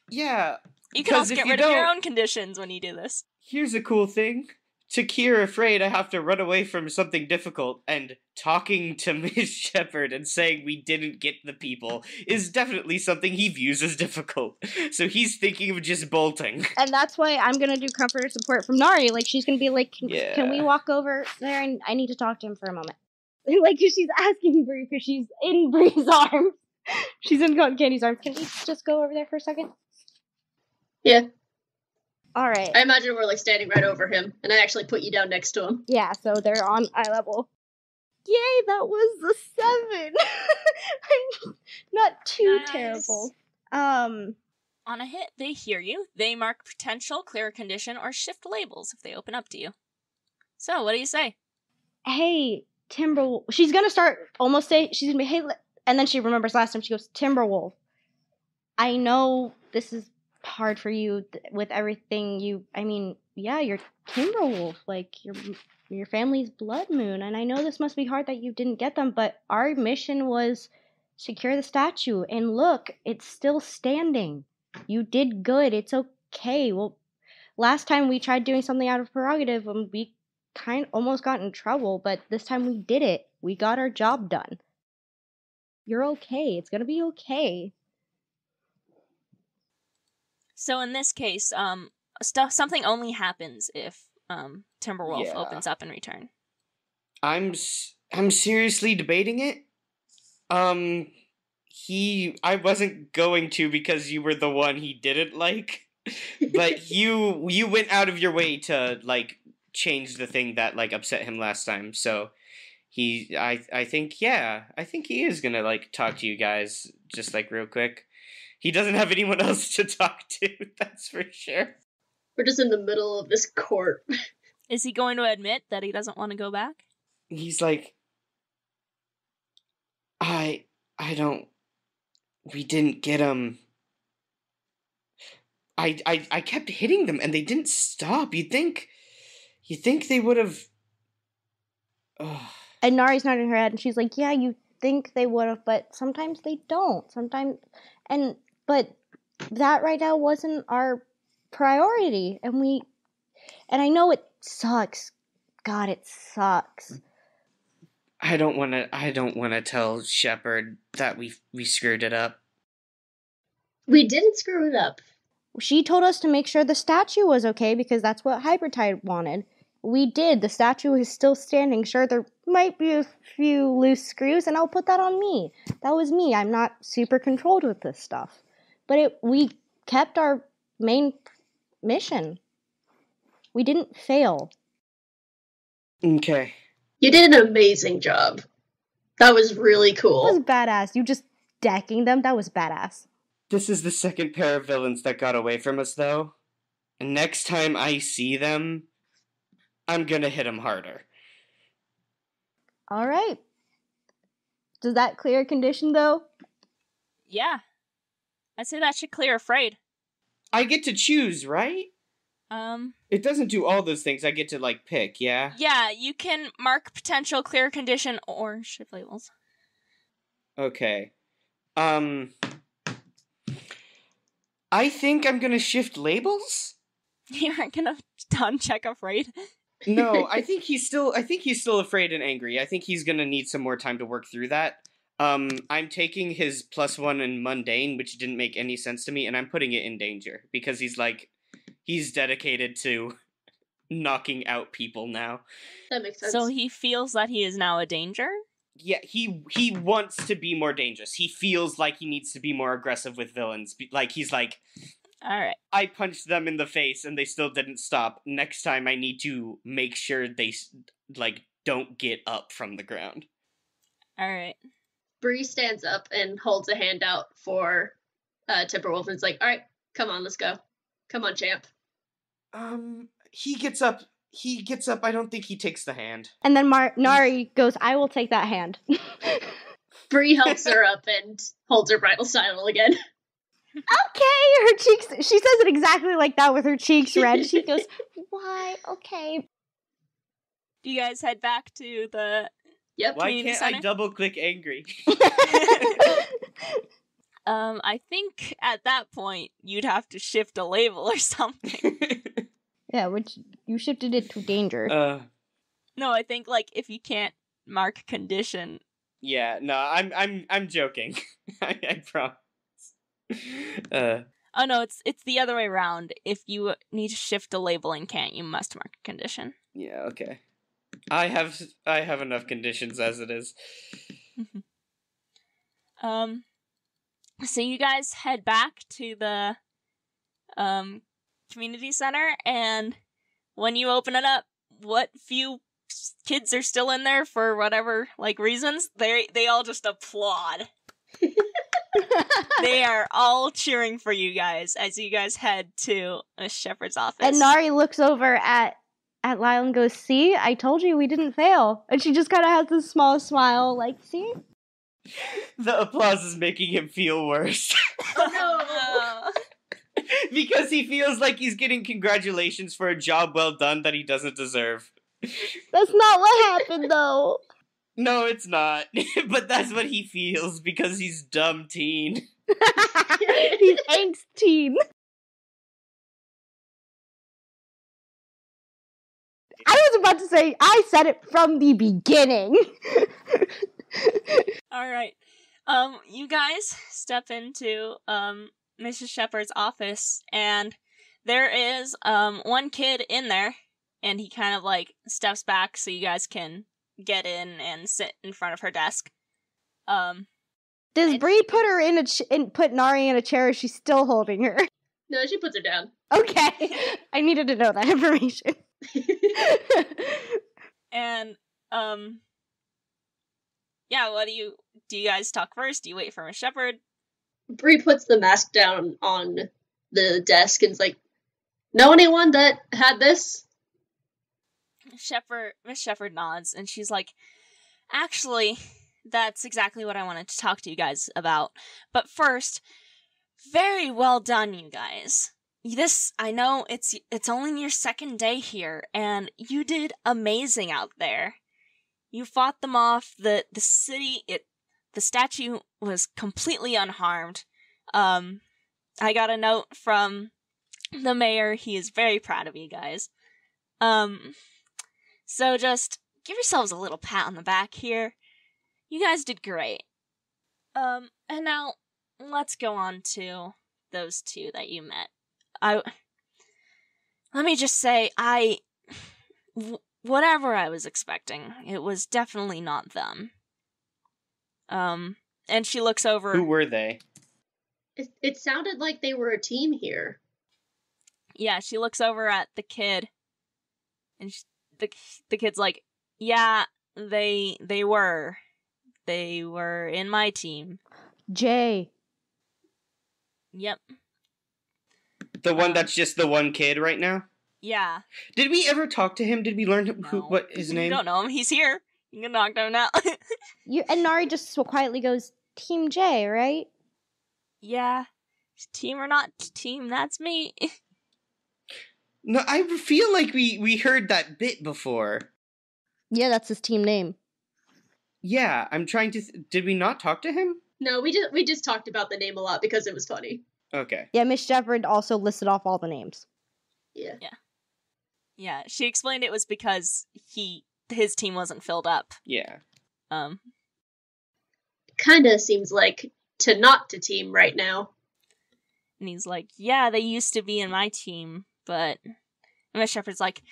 Speaker 2: Yeah,
Speaker 1: You can also
Speaker 2: Because if
Speaker 1: get
Speaker 2: you
Speaker 1: rid of your
Speaker 2: don't-
Speaker 1: own conditions when you do this.
Speaker 2: Here's a cool thing. To cure afraid, I have to run away from something difficult, and talking to Miss Shepherd and saying we didn't get the people is definitely something he views as difficult. So he's thinking of just bolting.
Speaker 4: And that's why I'm gonna do comforter support from Nari. Like, she's gonna be like,
Speaker 2: Yeah.
Speaker 4: can we walk over there? And I need to talk to him for a moment. Like, she's asking Bree because she's in Bree's arms. She's in Cotton Candy's arms. Can we just go over there for a second?
Speaker 3: Yeah.
Speaker 4: All right.
Speaker 3: I imagine we're like standing right over him, and I actually put you down next to him.
Speaker 4: Yeah, so they're on eye level. Yay, that was a 7. Not too
Speaker 1: Nice.
Speaker 4: terrible.
Speaker 1: On a hit, they hear you. They mark potential, clear a condition, or shift labels if they open up to you. So, what do you say?
Speaker 4: Hey, Timberwolf. She's gonna start almost say, she's gonna be, hey, and then she remembers last time she goes, Timberwolf. I know this is hard for you with everything yeah, you're Timberwolf, like your family's blood moon, and I know this must be hard that you didn't get them, but our mission was secure the statue, and look, it's still standing. You did good. It's okay. Well, last time we tried doing something out of prerogative, and we almost got in trouble, but this time we did it. We got our job done. You're okay. It's gonna be okay.
Speaker 1: So in this case, something only happens if Timberwolf
Speaker 2: Yeah.
Speaker 1: opens up in return.
Speaker 2: I'm seriously debating it. I wasn't going to because you were the one he didn't like, but you went out of your way to like change the thing that like upset him last time. So I think he is gonna like talk to you guys just like real quick. He doesn't have anyone else to talk to, that's for sure.
Speaker 3: We're just in the middle of this court.
Speaker 1: Is he going to admit that he doesn't want to go back?
Speaker 2: He's like, we didn't get them. I kept hitting them and they didn't stop. You think they would have.
Speaker 4: And Nari's nodding her head, and she's like, yeah, you think they would have, but sometimes they don't. But that right now wasn't our priority, and I know it sucks. God, it sucks.
Speaker 2: I don't want to tell Shepard that we screwed it up.
Speaker 3: We didn't screw it up.
Speaker 4: She told us to make sure the statue was okay because that's what Hybridtide wanted. We did. The statue is still standing. Sure, there might be a few loose screws, and I'll put that on me. That was me. I'm not super controlled with this stuff. But we kept our main mission. We didn't fail.
Speaker 2: Okay.
Speaker 3: You did an amazing job. That was really
Speaker 4: That was
Speaker 3: cool.
Speaker 4: badass. You just decking them, that was badass.
Speaker 2: This is the second pair of villains that got away from us, though. And next time I see them, I'm gonna hit them harder.
Speaker 4: Alright. Does that clear a condition, though?
Speaker 1: Yeah. I'd say that should clear afraid.
Speaker 2: I get to choose, right? It doesn't do all those things. I get to, like, pick, yeah?
Speaker 1: Yeah, you can mark potential, clear condition, or shift labels.
Speaker 2: Okay. I think I'm gonna shift labels?
Speaker 1: You aren't gonna uncheck afraid?
Speaker 2: No, I think he's still afraid and angry. I think he's gonna need some more time to work through that. I'm taking his +1 in mundane, which didn't make any sense to me, and I'm putting it in danger because he's dedicated to knocking out people now.
Speaker 3: That makes sense.
Speaker 1: So he feels that he is now a danger?
Speaker 2: Yeah, he wants to be more dangerous. He feels like he needs to be more aggressive with villains. Like he's like,
Speaker 1: Alright.
Speaker 2: I punched them in the face and they still didn't stop. Next time I need to make sure they like don't get up from the ground.
Speaker 1: Alright.
Speaker 3: Bree stands up and holds a hand out for Timberwolf and is like, alright, come on, let's go. Come on, champ.
Speaker 2: He gets up. I don't think he takes the hand.
Speaker 4: And then Nari goes, I will take that hand.
Speaker 3: Bree helps her up and holds her bridal saddle again.
Speaker 4: Okay, her cheeks, she says it exactly like that with her cheeks red. She goes, why? Okay.
Speaker 1: Do you guys head back to the...
Speaker 3: Yep.
Speaker 2: Why
Speaker 1: Community
Speaker 2: can't I
Speaker 1: center?
Speaker 2: double click angry?
Speaker 1: I think at that point you'd have to shift a label or something.
Speaker 4: Yeah, which you shifted it to danger.
Speaker 1: No, I think like if you can't mark condition.
Speaker 2: Yeah, no, I'm joking. I promise.
Speaker 1: Oh no, it's the other way around. If you need to shift a label and can't, you must mark a condition.
Speaker 2: Yeah, okay. I have enough conditions as it is.
Speaker 1: So you guys head back to the community center, and when you open it up, what few kids are still in there for whatever like reasons, they all just applaud. They are all cheering for you guys as you guys head to Miss Shepherd's office.
Speaker 4: And Nari looks over at Lyle and goes, "See, I told you we didn't fail." And she just kind of has this small smile, like, "See?"
Speaker 2: The applause is making him feel worse.
Speaker 1: Oh, no.
Speaker 2: Because he feels like he's getting congratulations for a job well done that he doesn't deserve.
Speaker 4: That's not what happened, though.
Speaker 2: No, it's not. But that's what he feels because he's dumb teen.
Speaker 4: He's angst teen. I was about to say, I said it from the beginning.
Speaker 1: All right. You guys step into Mrs. Shepherd's office, and there is one kid in there, and he kind of like steps back so you guys can get in and sit in front of her desk.
Speaker 4: Does Bree put her put Nari in a chair? Or is she still holding her?
Speaker 3: No, she puts her down.
Speaker 4: Okay, I needed to know that information.
Speaker 1: And yeah, what do you guys talk first? Do you wait for Miss Shepherd?
Speaker 3: Bree puts the mask down on the desk and's like, "Know anyone that had this?"
Speaker 1: Miss Shepherd nods, and she's like, "Actually, that's exactly what I wanted to talk to you guys about. But first, very well done, you guys. This, I know it's only your second day here, and you did amazing out there. You fought them off. The city, the statue was completely unharmed. I got a note from the mayor. He is very proud of you guys. So just give yourselves a little pat on the back here. You guys did great. And now let's go on to those two that you met. Let me just say, whatever I was expecting, it was definitely not them. And she looks over.
Speaker 2: Who were they?
Speaker 3: It sounded like they were a team here.
Speaker 1: Yeah, she looks over at the kid, and the kid's like, "Yeah, they were in my team."
Speaker 4: Jay.
Speaker 1: Yep.
Speaker 2: The one that's just the one kid right now?
Speaker 1: Yeah.
Speaker 2: Did we ever talk to him? Did we learn
Speaker 1: No.
Speaker 2: what his name?
Speaker 1: You don't know him. He's here. You can knock him out.
Speaker 4: And Nari just so quietly goes, "Team J, right?"
Speaker 1: Yeah. Team or not team, that's me.
Speaker 2: No, I feel like we heard that bit before.
Speaker 4: Yeah, that's his team name.
Speaker 2: Yeah, I'm trying to... Did we not talk to him?
Speaker 3: No, we just talked about the name a lot because it was funny.
Speaker 2: Okay.
Speaker 4: Yeah, Miss Shepherd also listed off all the names.
Speaker 3: Yeah.
Speaker 1: Yeah, she explained it was because his team wasn't filled up.
Speaker 2: Yeah.
Speaker 3: Kinda seems like not to team right now.
Speaker 1: And he's like, "Yeah, they used to be in my team, but..." And Miss Shepherd's like,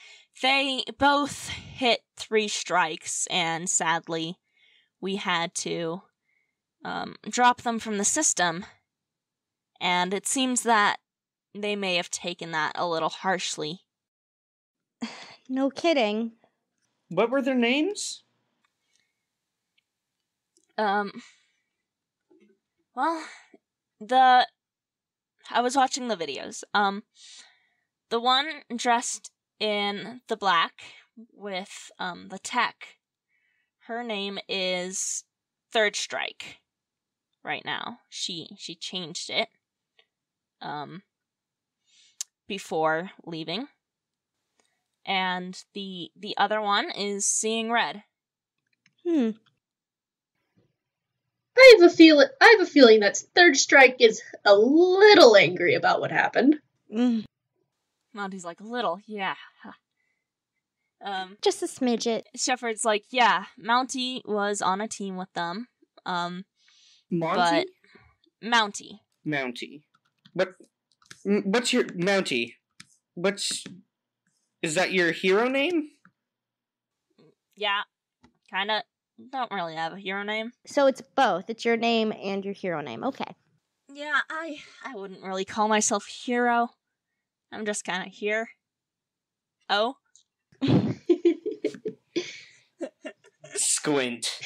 Speaker 1: "They both hit 3 strikes, and sadly, we had to drop them from the system. And it seems that they may have taken that a little harshly."
Speaker 4: No kidding.
Speaker 2: What were their names?
Speaker 1: Well, I was watching the videos. The one dressed in the black with the tech, her name is Third Strike. Right now, she changed it before leaving, and the other one is Seeing Red.
Speaker 3: I have a feeling that Third Strike is a little angry about what happened.
Speaker 1: Monty's like, a little, yeah.
Speaker 4: Just a smidget.
Speaker 1: Shepard's like, yeah, Mounty was on a team with them.
Speaker 2: Monty?
Speaker 1: But Mounty.
Speaker 2: Mounty. What's your Mounty? Is that your hero name?
Speaker 1: Yeah, kinda. Don't really have a hero name.
Speaker 4: So it's both. It's your name and your hero name. Okay.
Speaker 1: Yeah, I wouldn't really call myself hero. I'm just kind of here. Oh?
Speaker 2: Squint.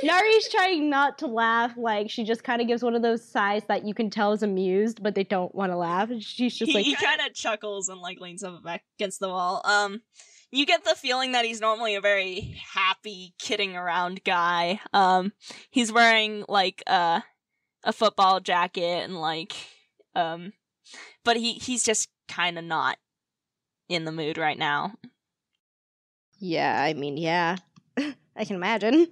Speaker 4: Nari's trying not to laugh. Like, she just kind of gives one of those sighs that you can tell is amused, but they don't want to laugh. She's just like...
Speaker 1: He kind of chuckles and, like, leans up back against the wall. You get the feeling that he's normally a very happy, kidding around guy. He's wearing, like, a football jacket and, like, but he's just kind of not in the mood right now.
Speaker 4: Yeah, I mean, yeah. I can imagine.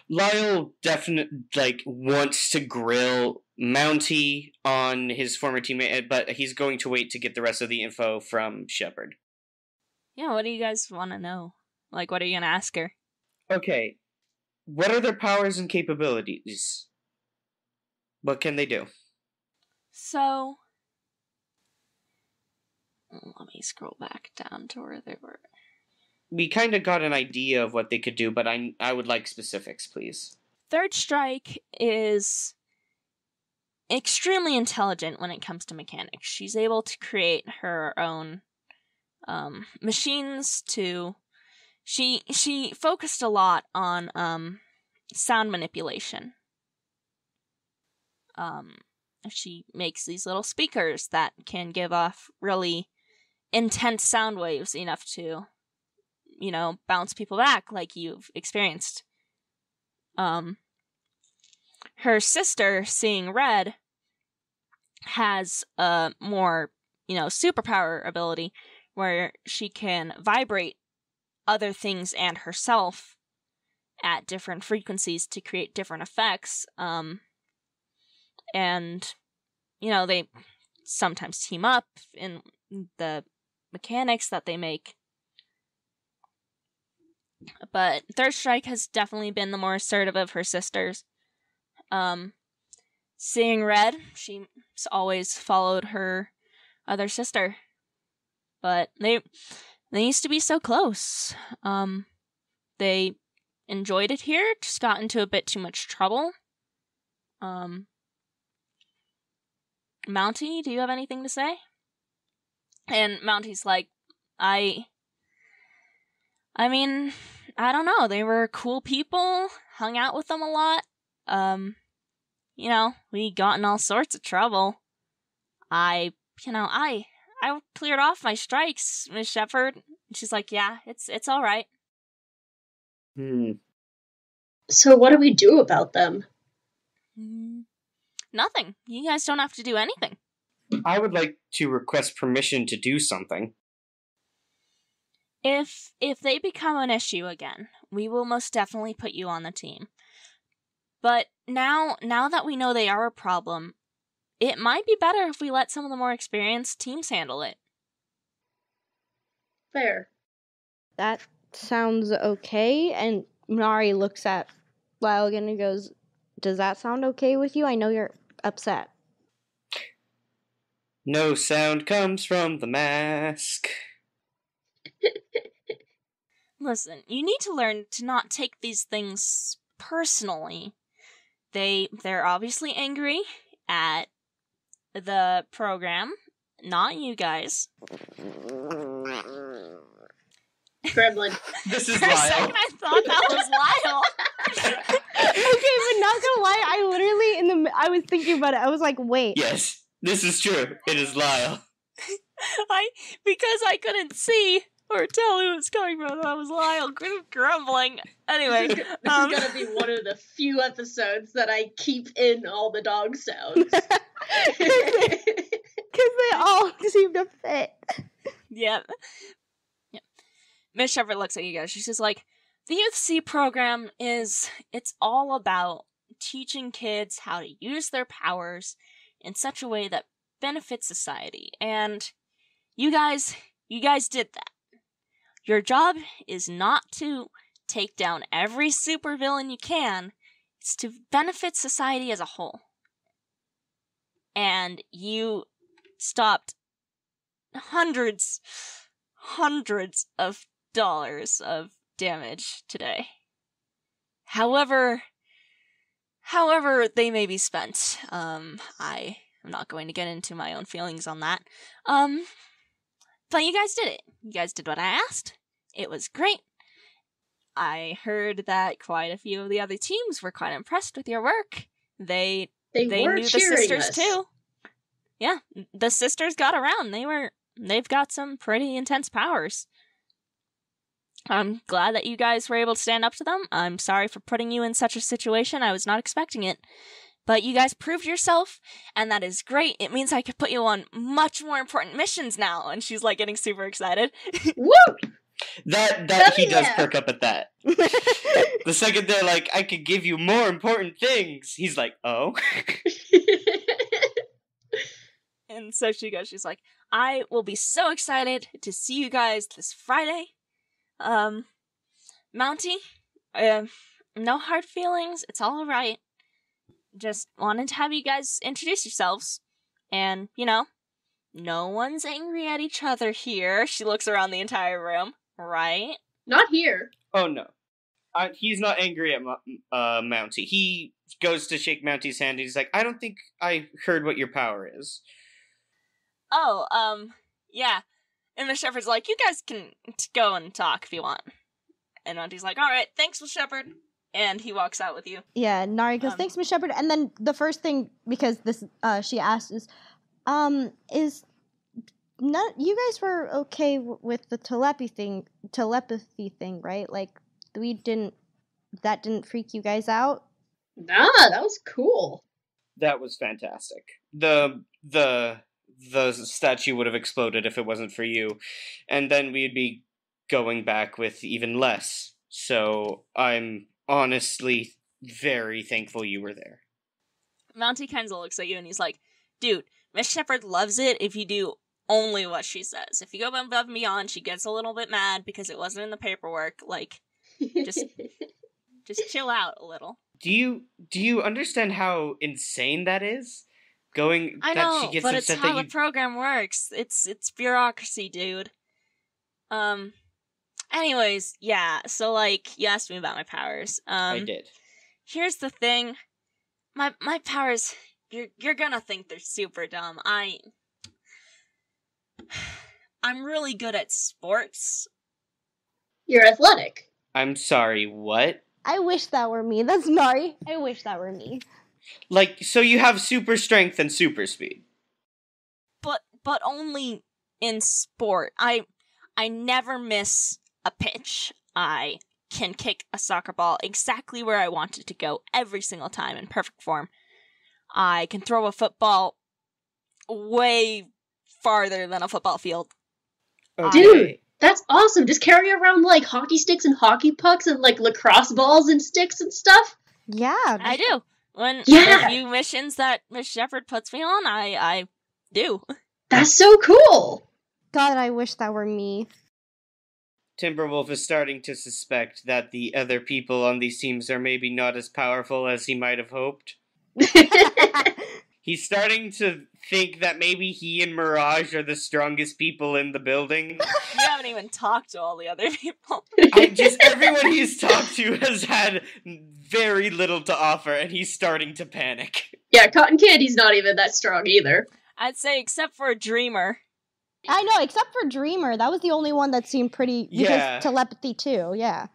Speaker 2: Lyle definitely, wants to grill Mounty on his former teammate, but he's going to wait to get the rest of the info from Shepard.
Speaker 1: Yeah, what do you guys want to know? Like, what are you going to ask her?
Speaker 2: Okay. What are their powers and capabilities? What can they do?
Speaker 1: So, let me scroll back down to where they were.
Speaker 2: We kind of got an idea of what they could do, but I would like specifics, please.
Speaker 1: Third Strike is extremely intelligent when it comes to mechanics. She's able to create her own machines to... She focused a lot on sound manipulation. She makes these little speakers that can give off really intense sound waves enough to, bounce people back like you've experienced. Her sister, Seeing Red, has a more, superpower ability where she can vibrate other things and herself at different frequencies to create different effects. And, they sometimes team up in the mechanics that they make. But Third Strike has definitely been the more assertive of her sisters. Seeing Red, she's always followed her other sister. But they used to be so close. They enjoyed it here, just got into a bit too much trouble. Mounty, do you have anything to say? And Mounty's like, I mean, I don't know. They were cool people, hung out with them a lot. We got in all sorts of trouble. I cleared off my strikes, Miss Shepard. And she's like, yeah, it's all right.
Speaker 3: So what do we do about them?
Speaker 1: Nothing. You guys don't have to do anything.
Speaker 2: I would like to request permission to do something.
Speaker 1: If they become an issue again, we will most definitely put you on the team. But now that we know they are a problem, it might be better if we let some of the more experienced teams handle it.
Speaker 3: Fair.
Speaker 4: That sounds okay. And Nari looks at Lyle again and goes, does that sound okay with you? I know you're upset.
Speaker 2: No sound comes from the mask.
Speaker 1: Listen, you need to learn to not take these things personally. They're obviously angry at the program, not you guys.
Speaker 3: Gremlin.
Speaker 2: This is
Speaker 1: For a
Speaker 2: Lyle.
Speaker 1: second I thought that was Lyle.
Speaker 4: Okay, but not gonna lie, I was thinking about it. I was like, wait.
Speaker 2: Yes, this is true. It is Lyle.
Speaker 1: Because I couldn't see or tell who it was coming from, that was Lyle grumbling. Anyway,
Speaker 3: This is gonna be one of the few episodes that I keep in all the dog sounds.
Speaker 4: Because they all seem to fit.
Speaker 1: yeah. Miss Shepard looks at you guys. She's just like, The Youth C program it's all about teaching kids how to use their powers in such a way that benefits society. And you guys did that. Your job is not to take down every supervillain you can. It's to benefit society as a whole. And you stopped hundreds of dollars of damage today. However they may be spent. I am not going to get into my own feelings on that. But you guys did it. You guys did what I asked. It was great. I heard that quite a few of the other teams were quite impressed with your work. They
Speaker 3: were
Speaker 1: knew the
Speaker 3: cheering
Speaker 1: sisters
Speaker 3: us.
Speaker 1: too. Yeah, the sisters got around. They've got some pretty intense powers. I'm glad that you guys were able to stand up to them. I'm sorry for putting you in such a situation. I was not expecting it. But you guys proved yourself, and that is great. It means I could put you on much more important missions now. And she's like getting super excited.
Speaker 3: Woo!
Speaker 2: That he does
Speaker 3: yeah.
Speaker 2: perk up at that. The second they're like, I could give you more important things, he's like, oh.
Speaker 1: And so she goes, she's like, I will be so excited to see you guys this Friday. Mountie, no hard feelings. It's all right. Just wanted to have you guys introduce yourselves. And, no one's angry at each other here. She looks around the entire room, right?
Speaker 3: Not here.
Speaker 2: Oh, no. He's not angry at Mountie. He goes to shake Mountie's hand, and he's like, I don't think I heard what your power is.
Speaker 1: Oh, yeah. And Miss Shepherd's like, you guys can go and talk if you want. And Auntie's like, alright, thanks, Miss Shepherd. And he walks out with you.
Speaker 4: Yeah, Nari goes, thanks, Miss Shepherd. And then the first thing, because this, she asked is not, you guys were okay with the telepathy thing, right? Like, that didn't freak you guys out?
Speaker 3: Nah, that was cool.
Speaker 2: That was fantastic. The statue would have exploded if it wasn't for you. And then we'd be going back with even less. So I'm honestly very thankful you were there.
Speaker 1: Mountie kind of looks at you and he's like, dude, Miss Shepherd loves it if you do only what she says. If you go above and beyond, she gets a little bit mad because it wasn't in the paperwork. Like, just chill out a little.
Speaker 2: Do you understand how insane that is?
Speaker 1: I know,
Speaker 2: she gets
Speaker 1: but it's
Speaker 2: upset
Speaker 1: how
Speaker 2: that
Speaker 1: the program works. It's bureaucracy, dude. Anyways, yeah, so, like, you asked me about my powers.
Speaker 2: I did.
Speaker 1: Here's the thing. My powers, you're gonna think they're super dumb. I'm really good at sports.
Speaker 3: You're athletic.
Speaker 2: I'm sorry, what?
Speaker 4: I wish that were me. That's Nari. I wish that were me.
Speaker 2: Like, so you have super strength and super speed.
Speaker 1: But only in sport. I never miss a pitch. I can kick a soccer ball exactly where I want it to go every single time in perfect form. I can throw a football way farther than a football field.
Speaker 2: Okay.
Speaker 3: Dude, that's awesome. Just carry around, like, hockey sticks and hockey pucks and, like, lacrosse balls and sticks and stuff?
Speaker 4: Yeah.
Speaker 1: I do. When
Speaker 3: Yeah.
Speaker 1: a few missions that Miss Shepherd puts me on, I do.
Speaker 3: That's so cool.
Speaker 4: God, I wish that were me.
Speaker 2: Timberwolf is starting to suspect that the other people on these teams are maybe not as powerful as he might have hoped. He's starting to think that maybe he and Mirage are the strongest people in the building.
Speaker 1: You haven't even talked to all the other people.
Speaker 2: Everyone he's talked to has had very little to offer, and he's starting to panic.
Speaker 3: Yeah, Cotton Candy's not even that strong either.
Speaker 1: I'd say except for a Dreamer.
Speaker 4: I know, except for Dreamer. That was the only one that seemed pretty...
Speaker 2: Yeah.
Speaker 4: Because telepathy, too, yeah.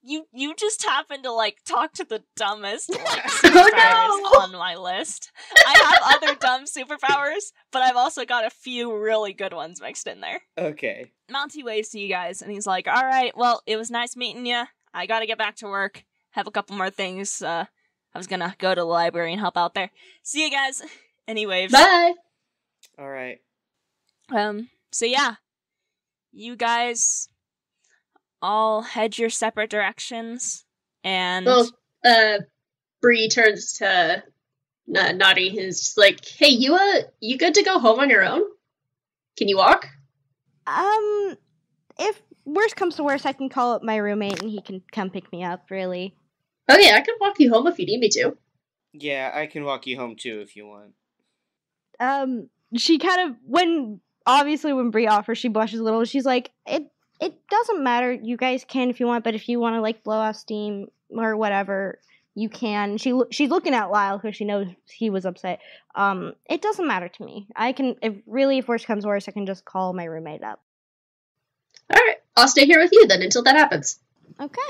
Speaker 1: You just happen to, like, talk to the dumbest, like,
Speaker 3: Oh,
Speaker 1: superpowers
Speaker 3: no!
Speaker 1: on my list. I have other dumb superpowers, but I've also got a few really good ones mixed in there.
Speaker 2: Okay.
Speaker 1: Monty waves to you guys, and he's like, alright, well, it was nice meeting you. I gotta get back to work. Have a couple more things. I was gonna go to the library and help out there. See you guys. And he waves.
Speaker 3: Bye!
Speaker 2: Alright.
Speaker 1: So yeah. You guys all head your separate directions. And
Speaker 3: Well, Bree turns to Naughty and is just like, hey, you good to go home on your own? Can you walk?
Speaker 4: If worst comes to worst, I can call up my roommate and he can come pick me up, really.
Speaker 3: Okay, I can walk you home if you need me to.
Speaker 2: Yeah, I can walk you home too if you want.
Speaker 4: She kind of, when Bree offers, she blushes a little. She's like, it doesn't matter. You guys can if you want, but if you want to, like, blow off steam or whatever, you can. She's looking at Lyle because she knows he was upset. It doesn't matter to me. I can, if worst comes to worst, I can just call my roommate up.
Speaker 3: Alright, I'll stay here with you then until that happens.
Speaker 4: Okay.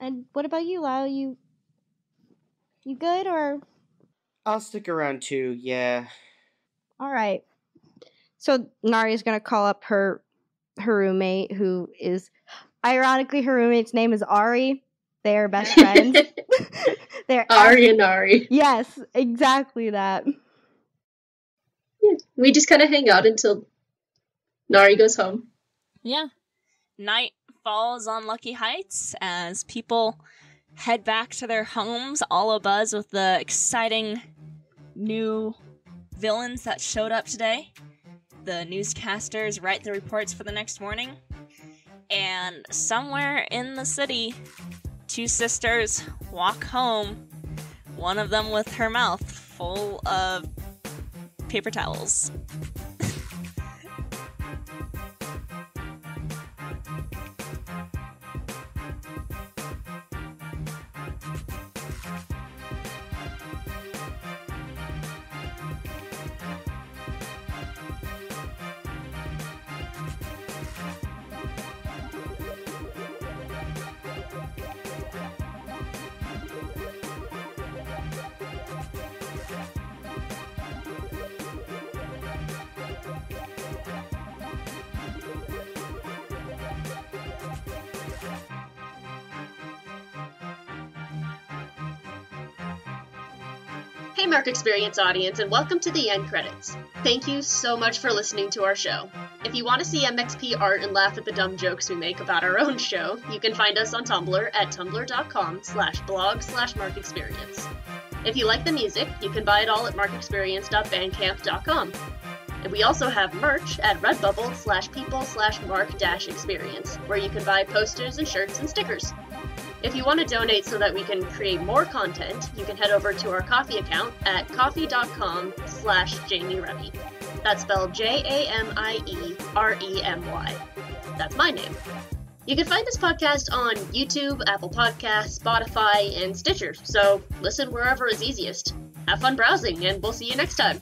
Speaker 4: And what about you, Lyle? You good, or?
Speaker 2: I'll stick around too, yeah.
Speaker 4: Alright. So Nari's gonna call up her roommate, who is, ironically, her roommate's name is Ari. They are best friends. They're
Speaker 3: Ari and Nari.
Speaker 4: Yes, exactly that.
Speaker 3: Yeah, we just kind of hang out until Nari goes home.
Speaker 1: yeah, night falls on Lucky Heights as people head back to their homes, all abuzz with the exciting new villains that showed up today. The newscasters write the reports for the next morning. And somewhere in the city, two sisters walk home, one of them with her mouth full of paper towels.
Speaker 3: Hey Mark Experience audience, and welcome to the end credits. Thank you so much for listening to our show. If you want to see MXP art and laugh at the dumb jokes we make about our own show, you can find us on Tumblr at tumblr.com/blog/markexperience. If you like the music, you can buy it all at markexperience.bandcamp.com. And we also have merch at redbubble/people/mark-experience, where you can buy posters and shirts and stickers. If you want to donate so that we can create more content, you can head over to our Ko-fi account at ko-fi.com/Jamie Remy. That's spelled JAMIEREMY. That's my name. You can find this podcast on YouTube, Apple Podcasts, Spotify, and Stitcher, so listen wherever is easiest. Have fun browsing, and we'll see you next time.